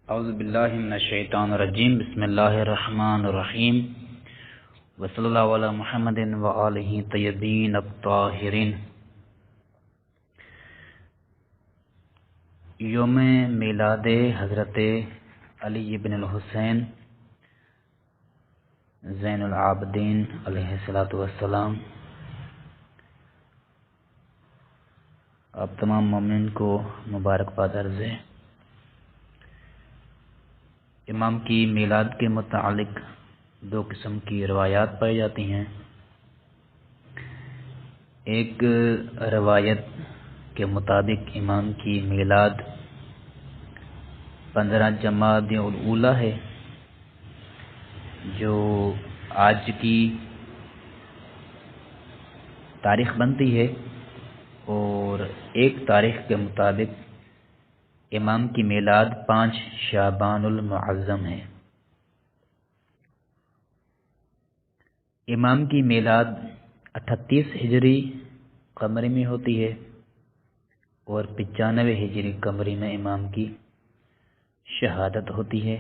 اعوذ باللہ من الشیطان الرجیم بسم اللہ الرحمن الرحیم وصلی اللہ علی محمد وآلہ طیبین الطاہرین۔ یوم میلاد حضرت علی بن الحسین زین العابدین علیہ الصلوۃ والسلام آپ تمام مومنین کو مبارکباد عرض ہے۔ امام کی میلاد کے متعلق دو قسم کی روایات پائی جاتی ہیں۔ ایک روایت کے مطابق امام کی میلاد 15 جمادی الاولیٰ ہے، جو آج کی تاریخ بنتی ہے، اور ایک تاریخ کے مطابق امام کی میلاد 5 شعبان المعظم ہے۔ امام کی میلاد 38 ہجری قمری میں ہوتی ہے اور 95 ہجری قمری میں امام کی شہادت ہوتی ہے۔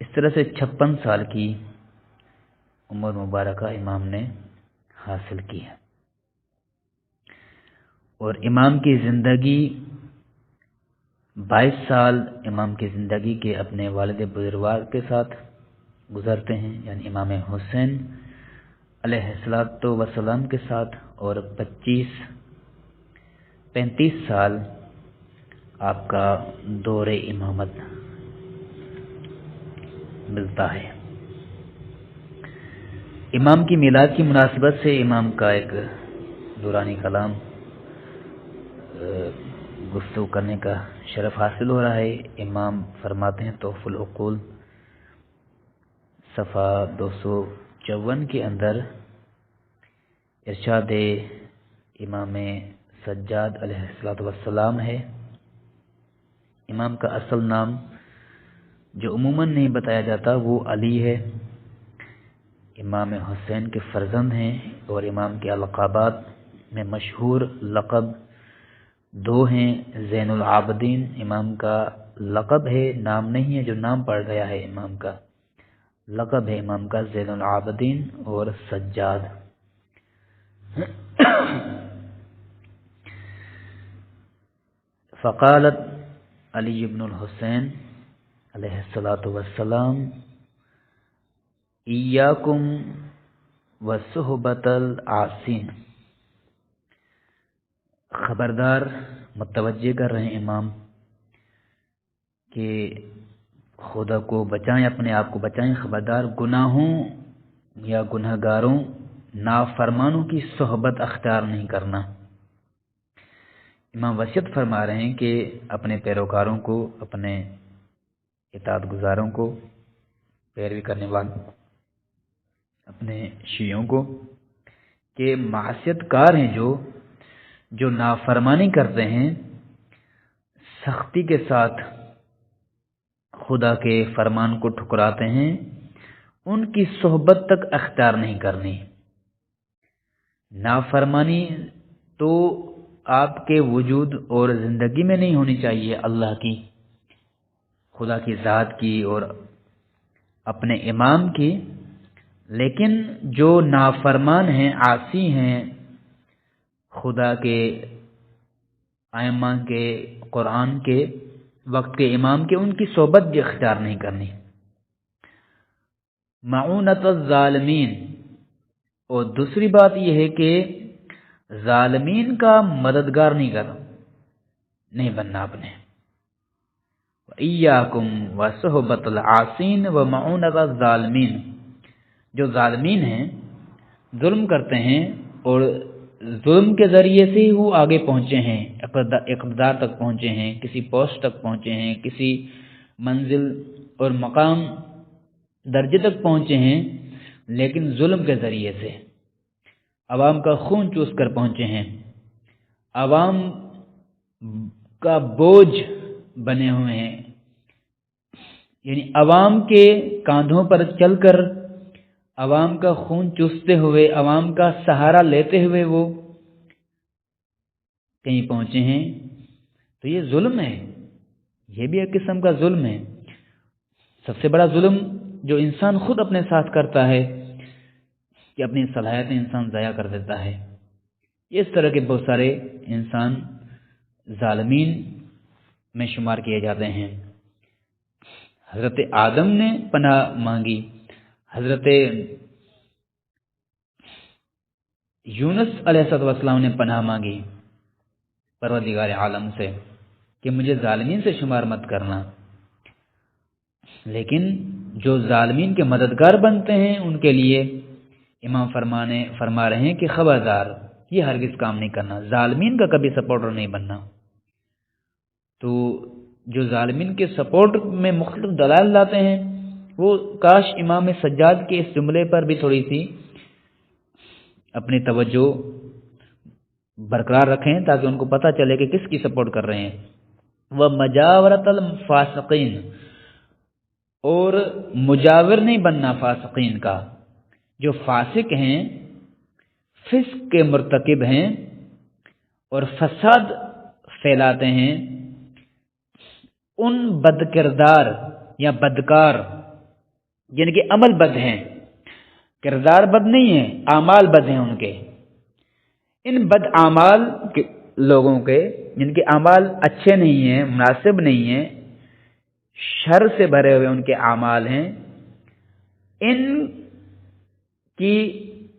اس طرح سے 56 سال کی عمر مبارکہ امام نے حاصل کی ہے، اور امام کی زندگی 22 سال امام کی زندگی کے اپنے والد بزرگوار کے ساتھ گزرتے ہیں، یعنی امام حسین علیہ الصلوۃ والسلام کے ساتھ، اور 35 سال آپ کا دور امامت ملتا ہے۔ امام کی میلاد کی مناسبت سے امام کا ایک دورانی کلام گفتگو کرنے کا شرف حاصل ہو رہا ہے۔ امام فرماتے ہیں تحفۃ العقول صفحہ 254 کے اندر ارشاد امام سجاد علیہ الصلوۃ والسلام ہے۔ امام کا اصل نام جو عموماً نہیں بتایا جاتا وہ علی ہے۔ امام حسین کے فرزند ہیں، اور امام کے القابات میں مشہور لقب دو ہیں۔ زین العابدین امام کا لقب ہے، نام نہیں ہے جو نام پڑ گیا ہے، امام کا لقب ہے امام کا زین العابدین، اور سجاد۔ فقالت علی بن الحسین علیہ الصلوۃ والسلام ایاکم وصحبۃ العاصین، خبردار متوجہ کر رہے ہیں امام کہ خدا کو بچائیں، اپنے آپ کو بچائیں، خبردار گناہوں یا گناہ گاروں نافرمانوں کی صحبت اختیار نہیں کرنا۔ امام وصیت فرما رہے ہیں کہ اپنے پیروکاروں کو، اپنے اطاعت گزاروں کو، پیروی کرنے والوں، اپنے شیعوں کو، کہ معصیت کار ہیں جو نافرمانی کرتے ہیں، سختی کے ساتھ خدا کے فرمان کو ٹھکراتے ہیں، ان کی صحبت تک اختیار نہیں کرنی۔ نافرمانی تو آپ کے وجود اور زندگی میں نہیں ہونی چاہیے، اللہ کی، خدا کی ذات کی اور اپنے امام کی، لیکن جو نافرمان ہیں، عاصی ہیں، خدا کے، ائمہ کے، قرآن کے، وقت کے امام کے، ان کی صحبت بھی اختیار نہیں کرنی۔ معونت الظالمین، اور دوسری بات یہ ہے کہ ظالمین کا مددگار نہیں بننا اپنے۔ وَإِيَّاكُمْ وَصُحْبَةَ الْعَاصِينَ وَمَعُونَةَ الظَّالِمِينَ، جو ظالمین ہیں، ظلم کرتے ہیں، اور ظلم کے ذریعے سے ہی وہ آگے پہنچے ہیں، اقتدار تک پہنچے ہیں، کسی پوسٹ تک پہنچے ہیں، کسی منزل اور مقام درجے تک پہنچے ہیں، لیکن ظلم کے ذریعے سے عوام کا خون چوس کر پہنچے ہیں، عوام کا بوجھ بنے ہوئے ہیں، یعنی عوام کے کاندھوں پر چل کر، عوام کا خون چوستے ہوئے، عوام کا سہارا لیتے ہوئے وہ کہیں پہنچے ہیں، تو یہ ظلم ہے، یہ بھی ایک قسم کا ظلم ہے۔ سب سے بڑا ظلم جو انسان خود اپنے ساتھ کرتا ہے کہ اپنی صلاحیتیں انسان ضائع کر دیتا ہے۔ اس طرح کے بہت سارے انسان ظالمین میں شمار کیے جاتے ہیں۔ حضرت آدم نے پناہ مانگی، حضرت یونس علیہ السلام نے پناہ مانگی پروردگار عالم سے کہ مجھے ظالمین سے شمار مت کرنا، لیکن جو ظالمین کے مددگار بنتے ہیں ان کے لیے امام فرما رہے ہیں کہ خبردار، یہ ہرگز کام نہیں کرنا، ظالمین کا کبھی سپورٹر نہیں بننا۔ تو جو ظالمین کے سپورٹ میں مختلف دلائل لاتے ہیں، وہ کاش امام سجاد کے اس جملے پر بھی تھوڑی سی اپنی توجہ برقرار رکھیں تاکہ ان کو پتہ چلے کہ کس کی سپورٹ کر رہے ہیں۔ وَمَجَاوَرَةَ الْفَاسِقِينَ، اور مجاور نہیں بننا فاسقین کا، جو فاسق ہیں، فسق کے مرتکب ہیں اور فساد پھیلاتے ہیں، ان بد کردار یا بدکار، یعنی کہ عمل بد ہیں، کردار بد نہیں ہے، اعمال بد ہیں ان کے، ان بد اعمال کے لوگوں کے جن کے اعمال اچھے نہیں ہیں، مناسب نہیں ہیں، شر سے بھرے ہوئے ان کے اعمال ہیں، ان کی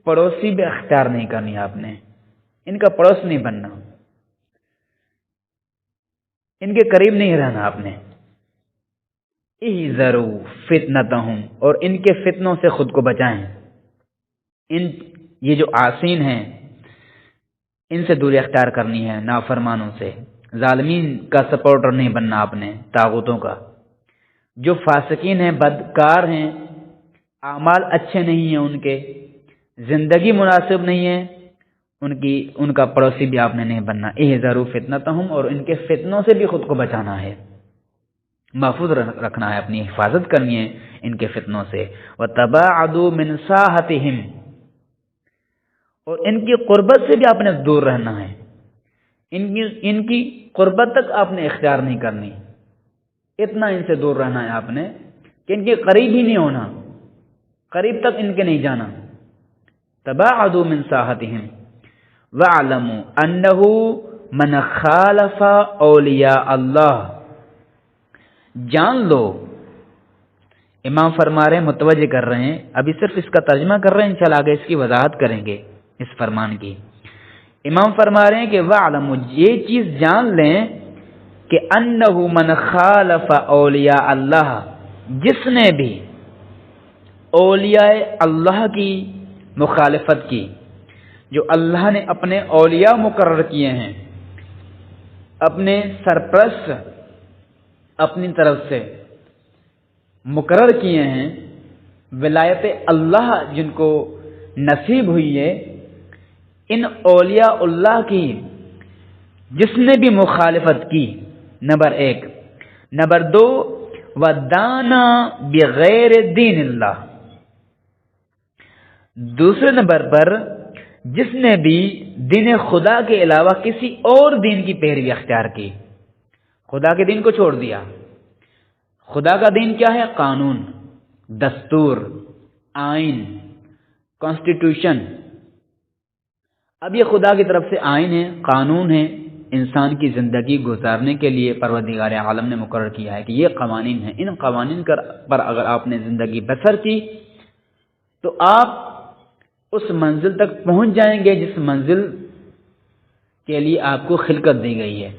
پڑوسی بھی اختیار نہیں کرنی آپ نے، ان کا پڑوس نہیں بننا، ان کے قریب نہیں رہنا آپ نے۔ احذروا فتنتہم، اور ان کے فتنوں سے خود کو بچائیں، یہ جو عاصین ہیں ان سے دوری اختیار کرنی ہے، نافرمانوں سے، ظالمین کا سپورٹر نہیں بننا آپ نے، طاغوتوں کا۔ جو فاسقین ہیں، بدکار ہیں، اعمال اچھے نہیں ہیں ان کے، زندگی مناسب نہیں ہے ان کا پڑوسی بھی آپ نے نہیں بننا۔ احذروا فتنتہم، اور ان کے فتنوں سے بھی خود کو بچانا ہے، محفوظ رکھنا ہے، اپنی حفاظت کرنی ہے ان کے فتنوں سے۔ وَتَبَاعَدُوا مِنْ سَاحَتِهِمْ، اور ان کی قربت سے بھی آپ نے دور رہنا ہے، ان کی قربت تک آپ نے اختیار نہیں کرنی، اتنا ان سے دور رہنا ہے آپ نے کہ ان کے قریب ہی نہیں ہونا، قریب تک ان کے نہیں جانا۔ تباعدوا من ساحتهم وَاعْلَمُوا أَنَّهُ مَنْ خَالَفَ أَوْلِيَاءَ اللَّهِ، جان لو، امام فرما رہے ہیں، متوجہ کر رہے ہیں، ابھی صرف اس کا ترجمہ کر رہے ہیں، انشاءاللہ آگے اس کی وضاحت کریں گے اس فرمان کی۔ امام فرما رہے ہیں کہ وَاعْلَمُوا، یہ چیز جان لیں کہ أَنَّهُ مَنْ خَالَفَ أَوْلِيَاءَ اللَّهِ، جس نے بھی اولیاء اللہ کی مخالفت کی، جو اللہ نے اپنے اولیاء مقرر کیے ہیں، اپنے سرپرست اپنی طرف سے مقرر کیے ہیں، ولایت اللہ جن کو نصیب ہوئی ہے، ان اولیاء اللہ کی جس نے بھی مخالفت کی، نمبر 1۔ نمبر 2، وَدَانَا بِغَيْرِ دِینِ اللہ، دوسرے نمبر پر جس نے بھی دین خدا کے علاوہ کسی اور دین کی پیروی اختیار کی، خدا کے دین کو چھوڑ دیا۔ خدا کا دین کیا ہے؟ قانون، دستور، آئین، کانسٹیٹیوشن۔ اب یہ خدا کی طرف سے آئین ہے، قانون ہے، انسان کی زندگی گزارنے کے لیے پروردگار عالم نے مقرر کیا ہے کہ یہ قوانین ہیں، ان قوانین پر اگر آپ نے زندگی بسر کی تو آپ اس منزل تک پہنچ جائیں گے جس منزل کے لیے آپ کو خلقت دی گئی ہے،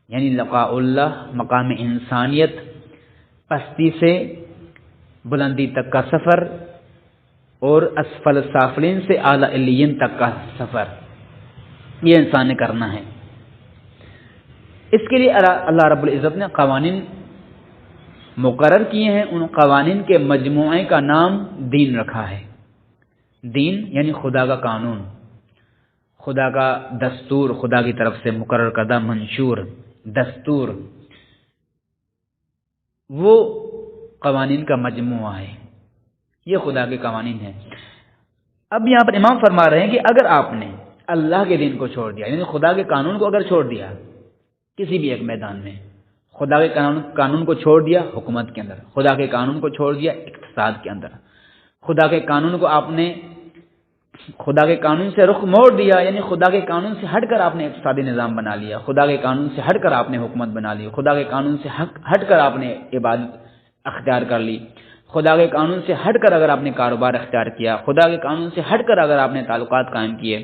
یعنی لقاء اللہ، مقام انسانیت، پستی سے بلندی تک کا سفر، اور اسفل سافلین سے اعلی علیین تک کا سفر، یہ انسان نے کرنا ہے۔ اس کے لیے اللہ رب العزت نے قوانین مقرر کیے ہیں، ان قوانین کے مجموعے کا نام دین رکھا ہے۔ دین یعنی خدا کا قانون، خدا کا دستور، خدا کی طرف سے مقرر کردہ منشور دستور، وہ قوانین کا مجموعہ ہے، یہ خدا کے قوانین ہیں۔ اب یہاں پر امام فرما رہے ہیں کہ اگر آپ نے اللہ کے دین کو چھوڑ دیا، یعنی خدا کے قانون کو اگر چھوڑ دیا کسی بھی ایک میدان میں، خدا کے قانون کو چھوڑ دیا حکومت کے اندر، خدا کے قانون کو چھوڑ دیا اقتصاد کے اندر، خدا کے قانون کو آپ نے خدا کے قانون سے رخ موڑ دیا، یعنی خدا کے قانون سے ہٹ کر آپ نے اقتصادی نظام بنا لیا، خدا کے قانون سے ہٹ کر آپ نے حکومت بنا لی، خدا کے قانون سے ہٹ کر آپ نے عبادت اختیار کر لی، خدا کے قانون سے ہٹ کر اگر آپ نے کاروبار اختیار کیا، خدا کے قانون سے ہٹ کر اگر آپ نے تعلقات قائم کیے،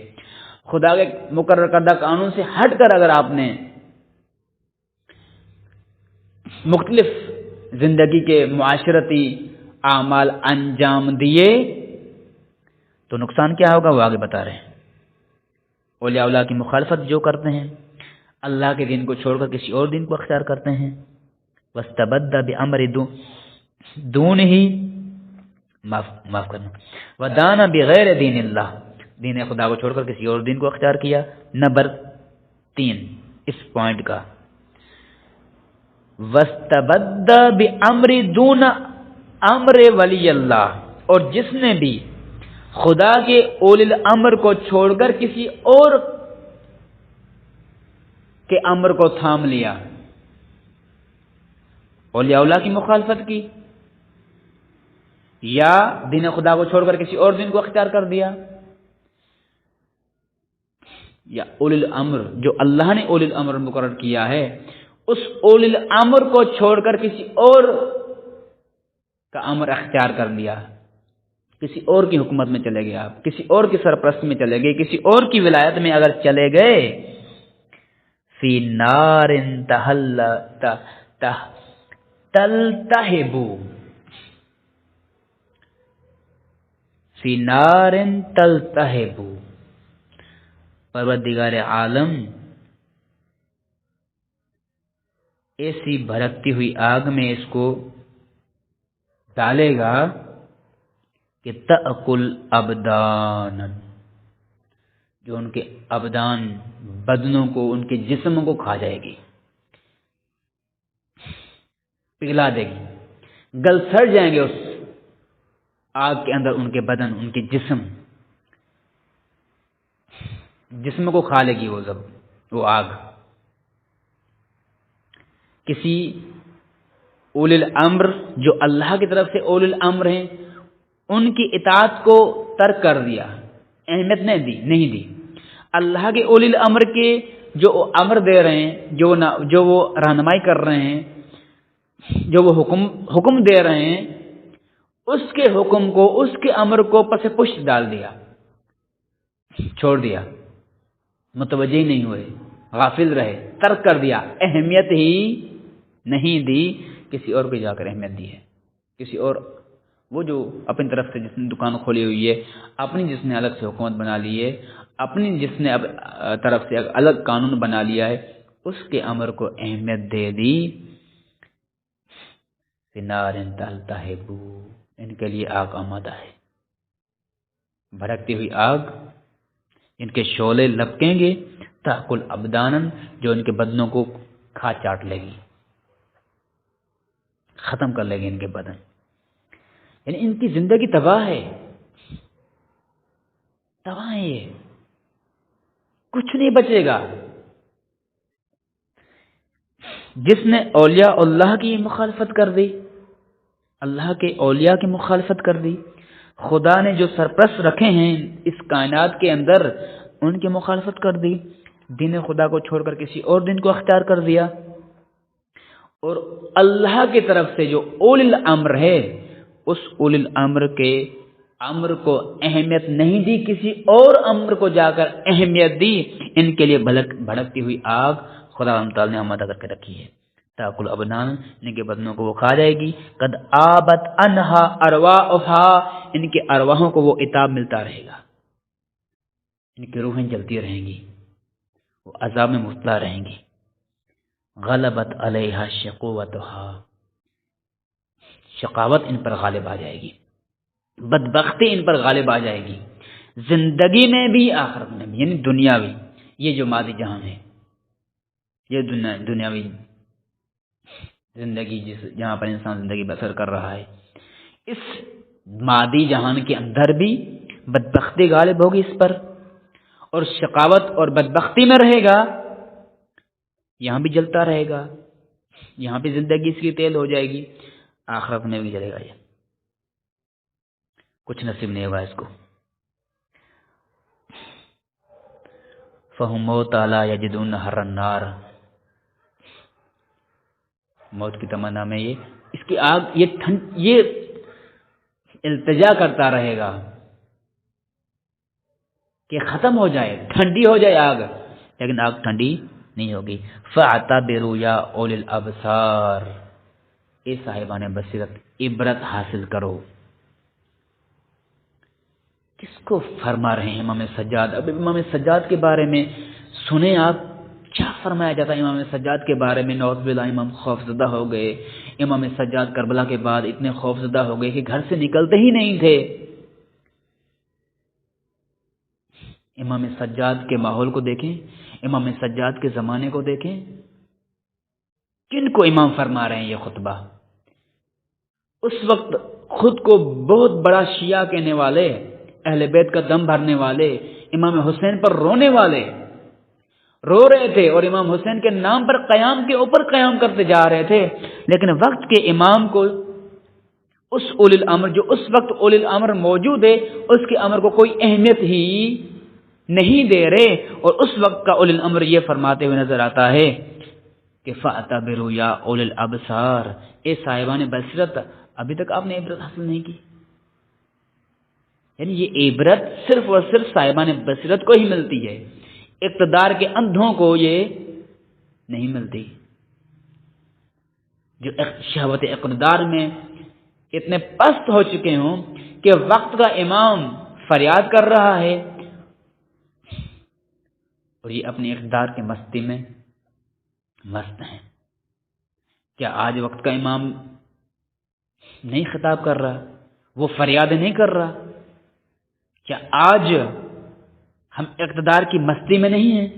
خدا کے مقرر کردہ قانون سے ہٹ کر اگر آپ نے مختلف زندگی کے معاشرتی اعمال انجام دیے تو نقصان کیا ہوگا وہ آگے بتا رہے ہیں۔ اولیاء اللہ کی مخالفت جو کرتے ہیں، اللہ کے دین کو چھوڑ کر کسی اور دین کو اختیار کرتے ہیں، واستبد بامر دونه معاف کرنا ودان بغیر دین اللہ، دین خدا کو چھوڑ کر کسی اور دین کو اختیار کیا۔ نمبر 3 اس پوائنٹ کا، واستبد بامر دون امر ولی اللہ، اور جس نے بھی خدا کے اولی الامر کو چھوڑ کر کسی اور کے امر کو تھام لیا، اولیاء اللہ کی مخالفت کی یا دین خدا کو چھوڑ کر کسی اور دین کو اختیار کر دیا، یا اولی الامر جو اللہ نے اولی الامر مقرر کیا ہے اس اولی الامر کو چھوڑ کر کسی اور کا امر اختیار کر لیا، کسی اور کی حکومت میں چلے گئے، آپ کسی اور کی سرپرست میں چلے گئے، کسی اور کی ولایت میں اگر چلے گئے، فی نار تلتہب، فی نار تلتہب، پروردگار عالم ایسی بھڑکتی ہوئی آگ میں اس کو ڈالے گا کہ تأکل ابدان، جو ان کے ابدان بدنوں کو، ان کے جسموں کو کھا جائے گی، پگھلا دے گی، گل سڑ جائیں گے اس آگ کے اندر، ان کے بدن، ان کے جسم کو کھا لے گی وہ آگ۔ کسی اولی الامر جو اللہ کی طرف سے اولی الامر ہیں ان کی اطاعت کو ترک کر دیا، اہمیت نہیں دی، اللہ کے اولی الامر کے جو امر دے رہے ہیں، جو وہ رہنمائی کر رہے ہیں، جو وہ حکم دے رہے ہیں، اس کے حکم کو، اس کے امر کو پس پشت ڈال دیا، چھوڑ دیا، متوجہ نہیں ہوئے، غافل رہے، ترک کر دیا، اہمیت ہی نہیں دی، کسی اور کو جا کر اہمیت دی ہے، کسی اور، وہ جو اپنی طرف سے جس نے دکان کھولی ہوئی ہے، اپنی جس نے الگ سے حکومت بنا لی ہے، اپنی جس نے طرف سے الگ قانون بنا لیا ہے، اس کے امر کو اہمیت دے دی، نار تلتہب، ان کے لیے آگ آمادہ ہے، بھڑکتی ہوئی آگ، ان کے شعلے لپکیں گے، تأکل ابدانن، جو ان کے بدنوں کو کھا چاٹ لے گی، ختم کر لے گی ان کے بدن، یعنی ان کی زندگی تباہ ہے، یہ کچھ نہیں بچے گا۔ جس نے اولیاء اللہ کی مخالفت کر دی، اللہ کے اولیاء کی مخالفت کر دی، خدا نے جو سرپرست رکھے ہیں اس کائنات کے اندر ان کی مخالفت کر دی، دین خدا کو چھوڑ کر کسی اور دین کو اختیار کر دیا، اور اللہ کی طرف سے جو اولی الامر ہے اس اولی الامر کے امر کو اہمیت نہیں دی، کسی اور امر کو جا کر اہمیت دی، ان کے لیے بھڑکتی ہوئی آگ خدا تعالی نے آمادہ کر کے رکھی ہے، تاکل ابنان، ان کے بدنوں کو وہ کھا جائے گی، قد آبت انہا ارواحها، ان کے ارواحوں کو وہ عتاب ملتا رہے گا، ان کی روحیں جلتی رہیں گی، وہ عذاب میں مبتلا رہیں گی، غلبت علیہا شقوتها، شقاوت ان پر غالب آ جائے گی، بدبختی ان پر غالب آ جائے گی، زندگی میں بھی آخرت میں بھی، یعنی دنیاوی، یہ جو مادی جہان ہے، یہ دنیاوی زندگی جہاں پر انسان زندگی بسر کر رہا ہے، اس مادی جہان کے اندر بھی بدبختی غالب ہوگی اس پر، اور شقاوت اور بدبختی میں رہے گا، یہاں بھی جلتا رہے گا، یہاں پہ زندگی اس کی تیل ہو جائے گی، آخرت میں بھی جلے گا، یہ کچھ نصیب نہیں ہوگا اس کو. فَهُمْ مَوْتَ لَا يَجِدُونَ حَرَّ النَّارِ، موت کی تمنا میں یہ اس کی آگ یہ التجا کرتا رہے گا کہ ختم ہو جائے، ٹھنڈی ہو جائے آگ، لیکن آگ ٹھنڈی نہیں ہوگی. فَاعْتَبِرُوا يَا أُولِي الْأَبْصَارِ، اے صاحبان بصیرت عبرت حاصل کرو. کس کو فرما رہے ہیں امام سجاد؟ اب امام سجاد کے بارے میں سنیں آپ، کیا فرمایا جاتا ہے امام سجاد کے بارے میں. نعوذ باللہ، امام خوف زدہ ہو گئے. امام سجاد کربلا کے بعد اتنے خوف زدہ ہو گئے کہ گھر سے نکلتے ہی نہیں تھے. امام سجاد کے ماحول کو دیکھیں، امام سجاد کے زمانے کو دیکھیں، کن کو امام فرما رہے ہیں یہ خطبہ؟ اس وقت خود کو بہت بڑا شیعہ کہنے والے، اہل بیت کا دم بھرنے والے، امام حسین پر رونے والے رو رہے تھے اور امام حسین کے نام پر قیام کے اوپر قیام کرتے جا رہے تھے. لیکن وقت کے امام کو، اس اولی الامر جو اس وقت اولی الامر موجود ہے، اس کے امر کو کوئی اہمیت ہی نہیں دے رہے. اور اس وقت کا اولی الامر یہ فرماتے ہوئے نظر آتا ہے کہ فَاعْتَبِرُوا يَا أُولِي الْأَبْصَارِ، اے صاحبان بصیرت ابھی تک آپ نے عبرت حاصل نہیں کی. یعنی یہ عبرت صرف اور صرف صاحبان بصیرت کو ہی ملتی ہے، اقتدار کے اندھوں کو یہ نہیں ملتی. جو شہوت اقتدار میں اتنے پست ہو چکے ہوں کہ وقت کا امام فریاد کر رہا ہے اور یہ اپنی اقتدار کی مستی میں مست ہیں. کیا آج وقت کا امام نہیں خطاب کر رہا؟ وہ فریاد نہیں کر رہا؟ کیا آج ہم اقتدار کی مستی میں نہیں ہیں؟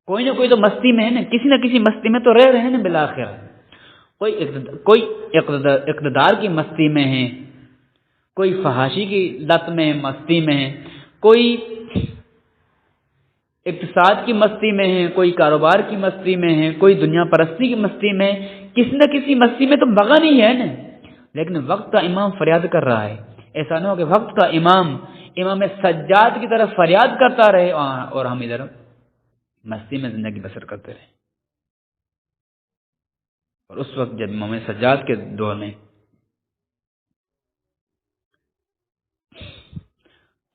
کوئی نہ کوئی تو مستی میں ہے نا، کسی نہ کسی مستی میں تو رہ رہے ہیں نا بالآخر. کوئی اقتدار کی مستی میں ہے، کوئی فحاشی کی لت میں مستی میں ہے، کوئی اقتصاد کی مستی میں ہے، کوئی کاروبار کی مستی میں ہے، کوئی دنیا پرستی کی مستی میں، کسی نہ کسی مستی میں تو بغا نہیں ہے نا. لیکن وقت کا امام فریاد کر رہا ہے. ایسا نہ ہو کہ وقت کا امام سجاد کی طرف فریاد کرتا رہے اور ہم ادھر مستی میں زندگی بسر کرتے رہے. اور اس وقت جب امام سجاد کے دور میں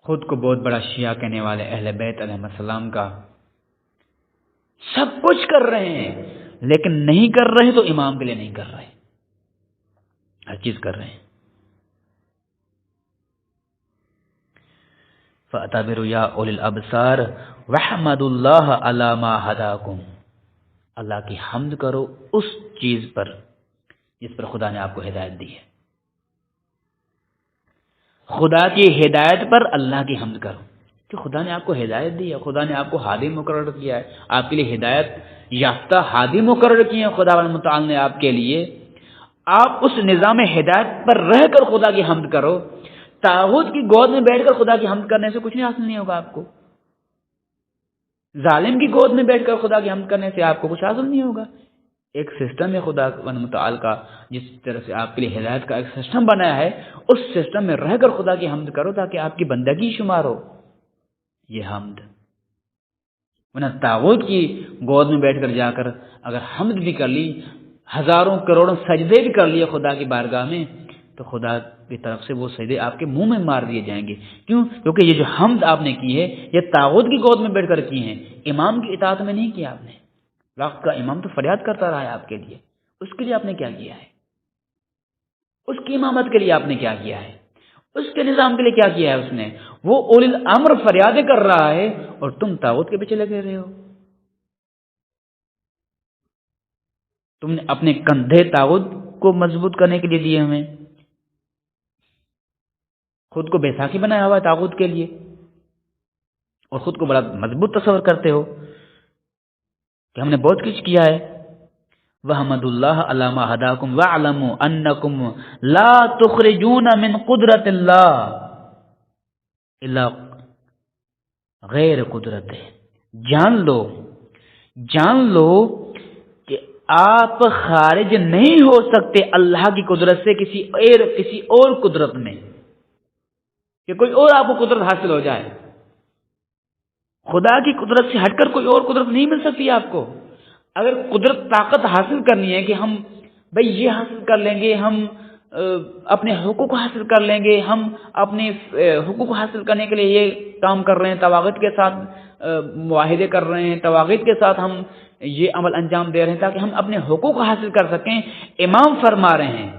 خود کو بہت بڑا شیعہ کہنے والے اہل بیت علیہ السلام کا سب کچھ کر رہے ہیں، لیکن نہیں کر رہے تو امام کے لیے نہیں کر رہے، ہر چیز کر رہے ہیں. فَاعْتَبِرُوا يَا أُولِي الْأَبْصَارِ وَاحْمَدُوا اللَّهَ عَلَى مَا هَدَاكُمْ، اللہ کی حمد کرو اس چیز پر جس پر خدا نے آپ کو ہدایت دی ہے. خدا کی ہدایت پر اللہ کی حمد کرو کہ خدا نے آپ کو ہدایت دی ہے، خدا نے آپ کو ہادی مقرر کیا ہے، آپ کے لیے ہدایت یافتہ ہادی مقرر کیے ہیں خدا متعال نے آپ کے لیے. آپ اس نظام ہدایت پر رہ کر خدا کی حمد کرو. طاغوت کی گود میں بیٹھ کر خدا کی حمد کرنے سے کچھ نہیں حاصل نہیں ہوگا آپ کو. ظالم کی گود میں بیٹھ کر خدا کی حمد کرنے سے آپ کو کچھ حاصل نہیں ہوگا. ایک سسٹم ہے خدا متعال کا، جس طرح سے آپ کے لیے ہدایت کا ایک سسٹم بنایا ہے، اس سسٹم میں رہ کر خدا کی حمد کرو تاکہ آپ کی بندگی شمار ہو یہ حمد. ورنہ طاغوت کی گود میں بیٹھ کر جا کر اگر حمد بھی کر لی، ہزاروں کروڑوں سجدے بھی کر لیے خدا کی بارگاہ میں، تو خدا کی طرف سے وہ سجدے آپ کے منہ میں مار دیے جائیں گے. کیوں؟ کیونکہ یہ جو حمد آپ نے کی ہے یہ طاغوت کی گود میں بیٹھ کر کی ہیں، امام کی اطاعت میں نہیں کیا آپ نے. وقت کا امام تو فریاد کرتا رہا ہے آپ کے لیے، اس کے لیے آپ نے کیا کیا ہے؟ اس کی امامت کے لیے آپ نے کیا کیا ہے؟ اس کے نظام کے لیے کیا کیا ہے؟ اس نے وہ اولی الامر فریادیں کر رہا ہے اور تم طاغوت کے پیچھے لگے رہے ہو. تم نے اپنے کندھے طاغوت کو مضبوط کرنے کے لیے دیے ہمیں، خود کو بیساکھی بنایا ہوا ہے طاغوت کے لیے، اور خود کو بڑا مضبوط تصور کرتے ہو کہ ہم نے بہت کچھ کیا ہے. وَحَمَدُ اللَّهَ عَلَى مَا هَدَاكُمْ وَاعْلَمُوا أَنَّكُمْ لَا تُخْرِجُونَ مِنْ قُدْرَةِ اللَّهِ إِلَّا غَيْرَ قُدْرَتِهِ. جان لو جان لو کہ آپ خارج نہیں ہو سکتے اللہ کی قدرت سے کسی اور قدرت میں، کہ کوئی اور آپ کو قدرت حاصل ہو جائے۔ خدا کی قدرت سے ہٹ کر کوئی اور قدرت نہیں مل سکتی آپ کو۔ اگر قدرت طاقت حاصل کرنی ہے کہ ہم بھئی یہ حاصل کر لیں گے، ہم اپنے حقوق حاصل کر لیں گے، ہم اپنے حقوق حاصل کرنے کے لیے یہ کام کر رہے ہیں، طواغیت کے ساتھ معاہدے کر رہے ہیں، طواغیت کے ساتھ ہم یہ عمل انجام دے رہے ہیں تاکہ ہم اپنے حقوق حاصل کر سکیں۔ امام فرما رہے ہیں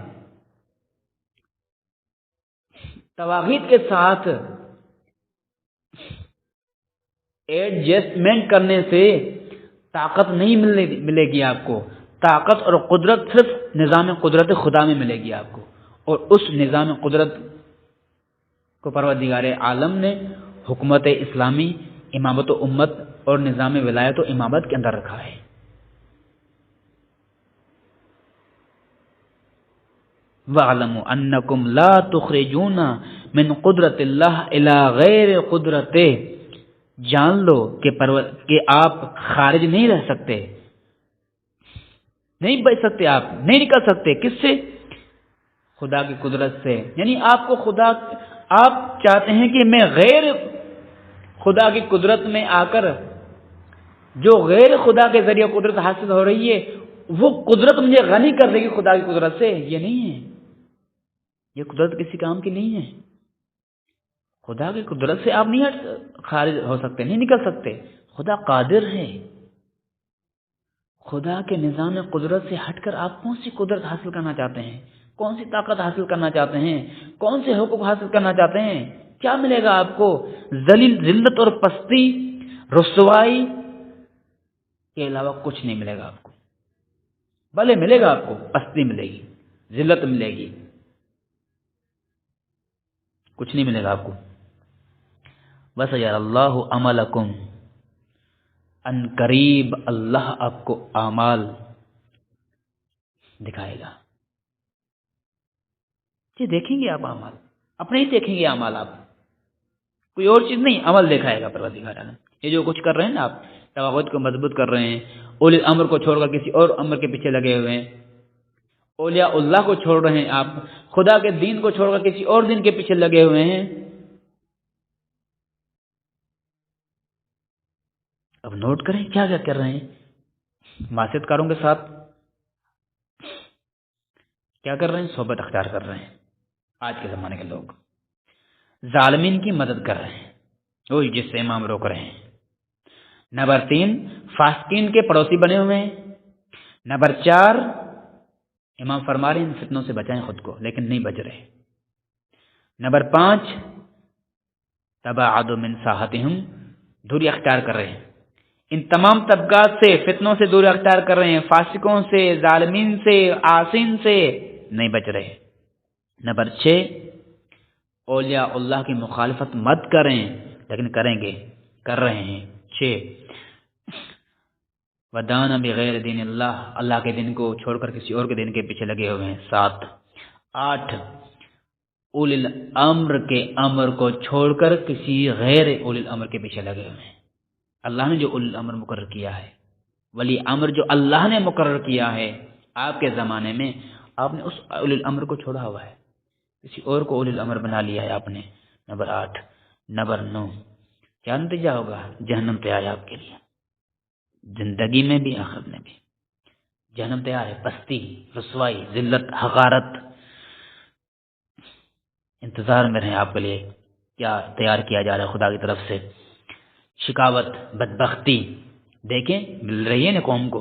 طواغیت کے ساتھ ایڈجسٹمنٹ کرنے سے طاقت نہیں ملے گی آپ کو۔ طاقت اور قدرت صرف نظام قدرت خدا میں ملے گی آپ کو، اور اس نظام قدرت کو پروردگار عالم نے حکومت اسلامی، امامت و امت اور نظام ولایت و امامت کے اندر رکھا ہے۔ وَاعْلَمُوا أَنَّكُمْ لَا تُخْرِجُونَ مِنْ قُدْرَةِ اللَّهِ إِلَى غَيْرِ قُدْرَتِهِ، جان لو کہ آپ خارج نہیں رہ سکتے، نہیں بچ سکتے، آپ نہیں نکل سکتے، کس سے؟ خدا کی قدرت سے۔ یعنی آپ چاہتے ہیں کہ میں غیر خدا کی قدرت میں آ کر جو غیر خدا کے ذریعے قدرت حاصل ہو رہی ہے وہ قدرت مجھے غنی کر دے گی خدا کی قدرت سے، یہ نہیں ہے، یہ قدرت کسی کام کی نہیں ہے۔ خدا کی قدرت سے آپ نہیں خارج ہو سکتے، نہیں نکل سکتے۔ خدا قادر ہے۔ خدا کے نظام قدرت سے ہٹ کر آپ کون سی قدرت حاصل کرنا چاہتے ہیں؟ کون سی طاقت حاصل کرنا چاہتے ہیں؟ کون سے حقوق حاصل کرنا چاہتے ہیں؟ کیا ملے گا آپ کو؟ ذلت اور پستی، رسوائی کے علاوہ کچھ نہیں ملے گا آپ کو۔ بھلے ملے گا آپ کو، پستی ملے گی، ذلت ملے گی، کچھ نہیں ملے گا آپ کو۔ وَسَيَرَى اللَّهُ عَمَلَكُمْ، ان قریب اللہ آپ کو اعمال دکھائے گا۔ یہ دیکھیں گے آپ اعمال، اپنے ہی دیکھیں گے اعمال، آپ کوئی اور چیز نہیں، عمل دکھائے گا پروردگار عالم۔ یہ جو کچھ کر رہے ہیں نا آپ، طواغیت کو مضبوط کر رہے ہیں، اولی الامر کو چھوڑ کر کسی اور امر کے پیچھے لگے ہوئے ہیں، اولیاء اللہ کو چھوڑ رہے ہیں آپ، خدا کے دین کو چھوڑ کر کسی اور دین کے پیچھے لگے ہوئے ہیں۔ اب نوٹ کریں کیا کیا کر رہے ہیں۔ معصیت کاروں کے ساتھ کیا کر رہے ہیں؟ صحبت اختیار کر رہے ہیں آج کے زمانے کے لوگ۔ ظالمین کی مدد کر رہے ہیں، وہی جس سے امام روک رہے ہیں۔ نمبر 3، فاسقین کے پڑوسی بنے ہوئے ہیں۔ نمبر 4، امام فرما رہے ہیں ان فتنوں سے بچائیں خود کو، لیکن نہیں بچ رہے۔ نمبر 5، تباعد من ساحتہم، دوری اختیار کر رہے ہیں، ان تمام طبقات سے، فتنوں سے دوری اختیار کر رہے ہیں، فاسقوں سے، ظالمین سے، عاصین سے نہیں بچ رہے۔ نمبر 6، اولیاء اللہ کی مخالفت مت کریں، لیکن کریں گے، کر رہے ہیں۔ 6، ودان بغیر دین اللہ، اللہ کے دین کو چھوڑ کر کسی اور کے دین کے پیچھے لگے ہوئے ہیں۔ 7، 8، اولی الامر کے امر کو چھوڑ کر کسی غیر اولی الامر کے پیچھے لگے ہوئے ہیں۔ اللہ نے جو اولی الامر مقرر کیا ہے، ولی امر جو اللہ نے مقرر کیا ہے آپ کے زمانے میں، آپ نے اس اولی الامر کو چھوڑا ہوا ہے، کسی اور کو اولی الامر بنا لیا ہے آپ نے۔ نمبر 8، نمبر 9، کیا نتیجہ ہوگا؟ جہنم تیار ہے آپ کے لیے، زندگی میں بھی آخرت میں بھی جہنم تیار ہے۔ پستی، رسوائی، ذلت، حقارت انتظار میں رہیں آپ کے لیے، کیا تیار کیا جا رہا ہے خدا کی طرف سے۔ شکاوت، بدبختی دیکھیں مل رہی ہے نا قوم کو۔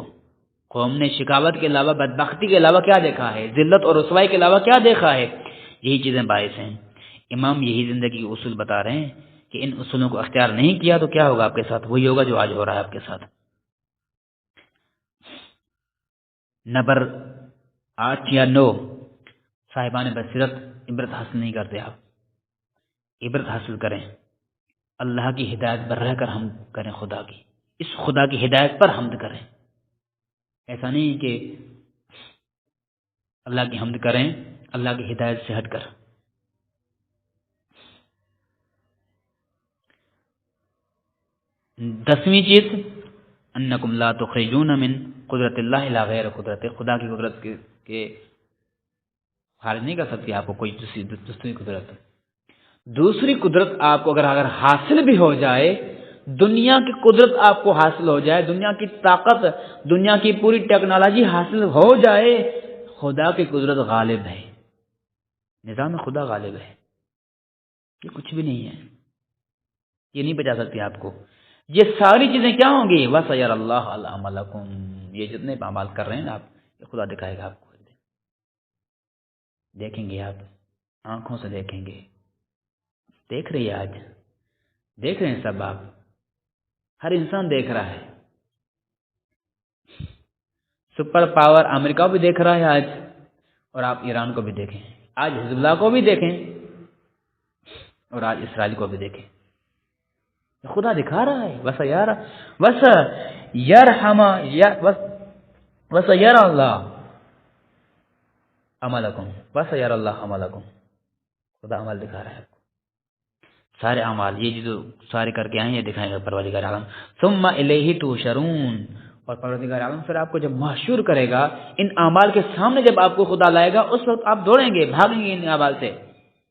قوم نے شکاوت کے علاوہ، بدبختی کے علاوہ کیا دیکھا ہے؟ ذلت اور رسوائی کے علاوہ کیا دیکھا ہے؟ یہی چیزیں باعث ہیں۔ امام یہی زندگی کے اصول بتا رہے ہیں کہ ان اصولوں کو اختیار نہیں کیا تو کیا ہوگا آپ کے ساتھ؟ وہی ہوگا جو آج ہو رہا ہے آپ کے ساتھ۔ نمبر 8 یا 9، صاحبان بصیرت عبرت حاصل نہیں کرتے۔ آپ عبرت حاصل کریں، اللہ کی ہدایت پر رہ کر حمد کریں، خدا کی، اس خدا کی ہدایت پر حمد کریں۔ ایسا نہیں کہ اللہ کی حمد کریں اللہ کی ہدایت سے ہٹ کر۔ 10ویں چیز، انکم لا تخرجون من قدرت اللہ الا غیر قدرت، خدا کی قدرت کے خارج نہیں کر سکتی آپ کو کوئی دوسری قدرت۔ دوسری قدرت آپ کو اگر حاصل بھی ہو جائے، دنیا کی قدرت آپ کو حاصل ہو جائے، دنیا کی طاقت، دنیا کی پوری ٹیکنالوجی حاصل ہو جائے، خدا کی قدرت غالب ہے، نظام خدا غالب ہے، یہ کچھ بھی نہیں ہے، یہ نہیں بچا سکتی آپ کو۔ یہ ساری چیزیں کیا ہوں گی؟ وَسَيَرَ اللَّهُ عَمَلَكُمْ، یہ جتنے اعمال کر رہے ہیں نا آپ، یہ خدا دکھائے گا آپ کو، دیکھیں گے آپ، آنکھوں سے دیکھیں گے، دیکھ رہی ہے، آج دیکھ رہے ہیں سب، آپ ہر انسان دیکھ رہا ہے، سپر پاور امریکہ بھی دیکھ رہا ہے آج، اور آپ ایران کو بھی دیکھیں، آج حزب اللہ کو بھی دیکھیں، اور آج اسرائیل کو بھی دیکھیں، خدا دکھا رہا ہے۔ وَسَيَرَ اللَّهُ عَمَلَكُمْ وَسَيَرَ اللَّهُ عَمَلَكُمْ، خدا عمل دکھا رہا ہے آپ کو، سارے اعمال یہ جو سارے کر کے آئے ہیں یہ دکھائیں گے پروردگار عالم۔ ثم الیہ تحشرون، اور پروردگار عالم پھر آپ کو جب محشور کرے گا، ان اعمال کے سامنے جب آپ کو خدا لائے گا، اس وقت آپ دوڑیں گے، بھاگیں گے ان اعمال سے،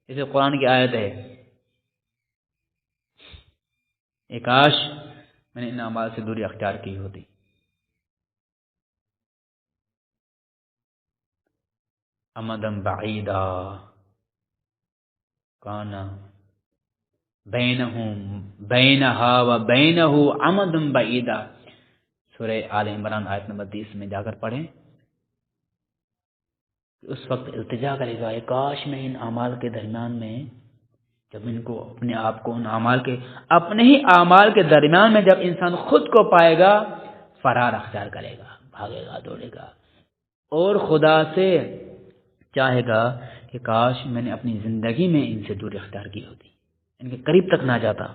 جیسے قرآن کی آیت ہے، کاش میں نے ان اعمال سے دوری اختیار کی ہوتی۔ امدم بعیدا کانا بینہا و بینہ امدم بعیدا، سورہ آل عمران آیت نمبر 30 میں جا کر پڑھیں، اس وقت التجا کرے گا، کاش میں ان اعمال کے درمیان میں، جب ان کو اپنے آپ کو ان اعمال کے، اپنے ہی اعمال کے درمیان میں جب انسان خود کو پائے گا، فرار اختیار کرے گا، بھاگے گا، دوڑے گا، اور خدا سے چاہے گا کہ کاش میں نے اپنی زندگی میں ان سے دوری اختیار کی ہوتی، ان کے قریب تک نہ جاتا۔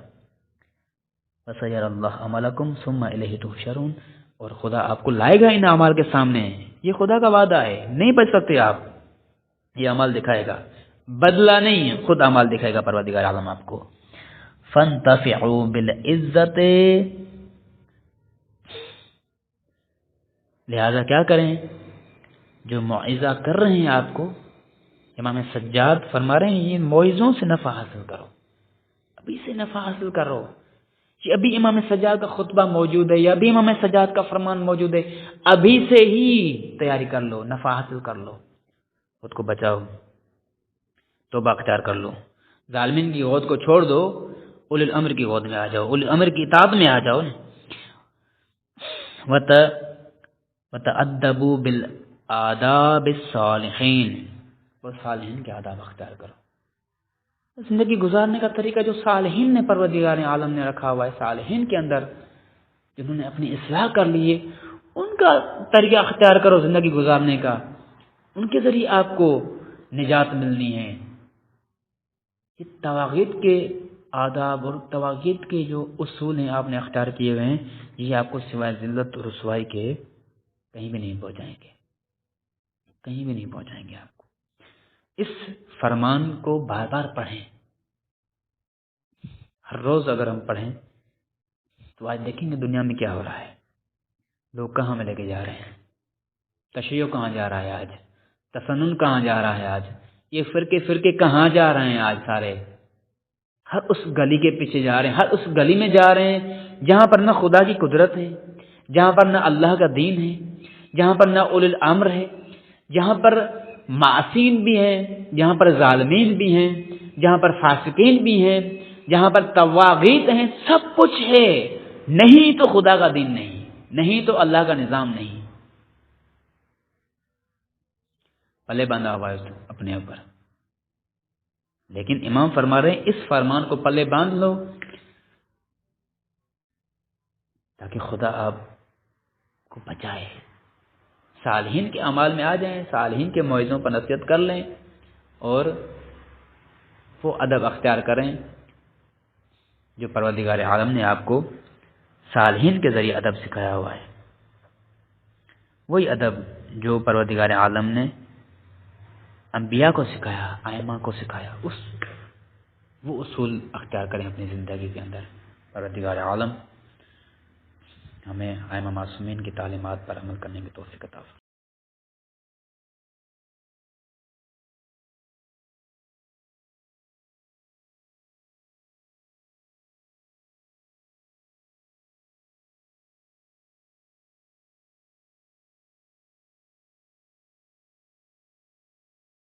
وَسَيَرَ اللَّهُ عَمَلَكُمْ ثُمَّ إِلَيْهِ تُحْشَرُونَ، اور خدا آپ کو لائے گا ان اعمال کے سامنے، یہ خدا کا وعدہ ہے، نہیں بچ سکتے آپ، یہ عمل دکھائے گا، بدلہ نہیں، خود عمل دکھائے گا پروردگار عالم آپ کو۔ فَانْتَفِعُوا بِالْعِزَّةِ، لہذا کیا کریں، جو موعظہ کر رہے ہیں آپ کو، امام سجاد فرما رہے ہیں، یہ موعظوں سے نفع حاصل کرو، ابھی سے نفع حاصل کرو، کہ ابھی امام سجاد کا خطبہ موجود ہے، یا ابھی امام سجاد کا فرمان موجود ہے، ابھی سے ہی تیاری کر لو، نفع حاصل کر لو، خود کو بچاؤ، توبہ اختیار کر لو، ظالمین کی غود کو چھوڑ دو، اولی الامر کی غود میں آ جاؤ، اولی الامر کی اطاعت میں آ جاؤ، وَتَأَدَّبُوا بِالْآدَابِ الصَّالِحِينَ، وہ صالحین کے آداب اختیار کرو، زندگی گزارنے کا طریقہ جو صالحین نے پروردگار عالم نے رکھا ہوا ہے، صالحین کے اندر جنہوں نے اپنی اصلاح کر لی ہے، ان کا طریقہ اختیار کرو زندگی گزارنے کا، ان کے ذریعے آپ کو نجات ملنی ہے۔ یہ طواغیت کے آداب اور طواغیت کے جو اصول ہیں آپ نے اختیار کیے ہوئے ہیں، یہ آپ کو سوائے ذلت اور رسوائی کے کہیں بھی نہیں پہنچائیں گے، کہیں بھی نہیں پہنچائیں گے آپ کو۔ اس فرمان کو بار بار پڑھیں، ہر روز اگر ہم پڑھیں تو آج دیکھیں گے دنیا میں کیا ہو رہا ہے، لوگ کہاں میں لے کے جا رہے ہیں، تشیع کہاں جا رہا ہے آج، تسنن کہاں جا رہا ہے آج، یہ فرقے کہاں جا رہے ہیں آج، سارے ہر اس گلی کے پیچھے جا رہے ہیں، ہر اس گلی میں جا رہے ہیں جہاں پر نہ خدا کی قدرت ہے، جہاں پر نہ اللہ کا دین ہے، جہاں پر نہ اولی الامر ہے، جہاں پر معصین بھی ہیں، جہاں پر ظالمین بھی ہیں، جہاں پر فاسقین بھی ہیں، جہاں پر طواغیت ہیں، سب کچھ ہے، نہیں تو خدا کا دین نہیں، نہیں تو اللہ کا نظام نہیں، پلے باندھا ہوا ہے اپنے اوپر۔ لیکن امام فرما رہے ہیں اس فرمان کو پلے باندھ لو تاکہ خدا آپ کو بچائے، صالحین کے اعمال میں آ جائیں، صالحین کے موعظوں پر نصیحت کر لیں، اور وہ ادب اختیار کریں جو پروردگار عالم نے آپ کو صالحین کے ذریعے ادب سکھایا ہوا ہے، وہی ادب جو پروردگار عالم نے انبیاء کو سکھایا، ائمہ کو سکھایا، وہ اصول اختیار کریں اپنی زندگی کے اندر۔ پروردگار عالم ہمیں ائمہ معصومین کی تعلیمات پر عمل کرنے کی توفیق عطا فرمائے۔